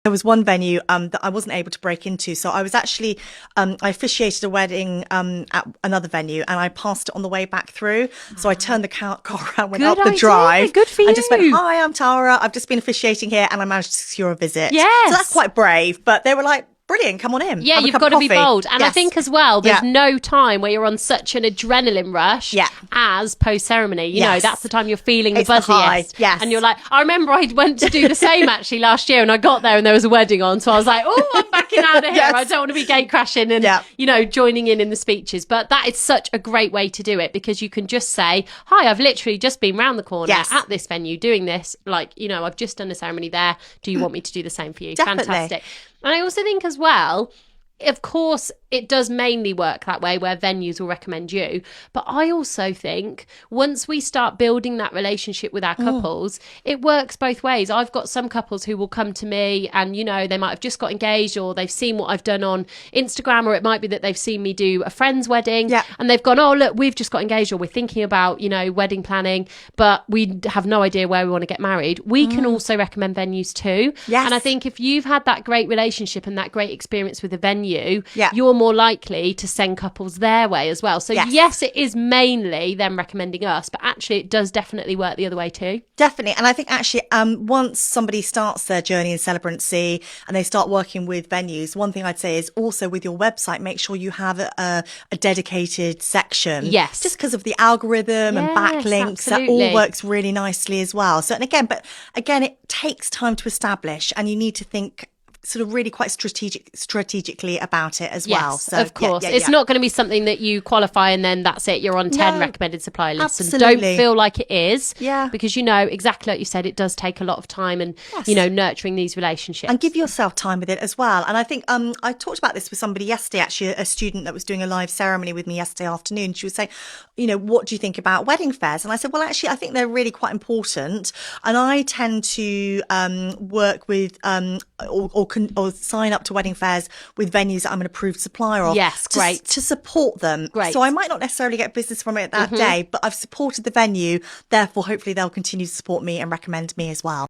There was one venue that I wasn't able to break into. So I was actually, I officiated a wedding at another venue, and I passed it on the way back through. So I turned the car around, went up the drive. Good for you. And just went, hi, I'm Tara. I've just been officiating here, and I managed to secure a visit. Yes. So that's quite brave. But they were like, brilliant, come on in. Yeah, you've got to be bold. And I think as well, there's no time where you're on such an adrenaline rush as post-ceremony. You know, that's the time you're feeling the buzziest. Yes. And you're like, I remember I went to do the same actually last year, and I got there and there was a wedding on. So I was like, oh, I'm backing out of here. I don't want to be gate crashing and, you know, joining in the speeches. But that is such a great way to do it, because you can just say, hi, I've literally just been round the corner at this venue doing this. Like, you know, I've just done a ceremony there. Do you want me to do the same for you? Definitely. Fantastic. And I also think as well, of course, it does mainly work that way where venues will recommend you. But I also think once we start building that relationship with our couples, it works both ways. I've got some couples who will come to me and, you know, they might have just got engaged, or they've seen what I've done on Instagram, or it might be that they've seen me do a friend's wedding and they've gone, oh, look, we've just got engaged, or we're thinking about, you know, wedding planning, but we have no idea where we want to get married. We can also recommend venues too. Yes. And I think if you've had that great relationship and that great experience with a venue, you're more likely to send couples their way as well. So yes, it is mainly them recommending us, but actually it does definitely work the other way too. Definitely. And I think actually once somebody starts their journey in celebrancy and they start working with venues, one thing I'd say is also with your website, make sure you have a dedicated section. Yes. Just because of the algorithm and backlinks, that all works really nicely as well. So, and again, it takes time to establish, and you need to think sort of really quite strategically about it as well. So of course. It's not going to be something that you qualify and then that's it. You're on 10 recommended supplier lists. Absolutely. And don't feel like it is. Yeah. Because, you know, exactly like you said, it does take a lot of time and, you know, nurturing these relationships. And give yourself time with it as well. And I think I talked about this with somebody yesterday, actually, a student that was doing a live ceremony with me yesterday afternoon. She was saying, you know, what do you think about wedding fairs? And I said, well, actually, I think they're really quite important. And I tend to work with or sign up to wedding fairs with venues that I'm an approved supplier of. Yes, great. To support them. Great. So I might not necessarily get business from it that day, but I've supported the venue. Therefore, hopefully they'll continue to support me and recommend me as well.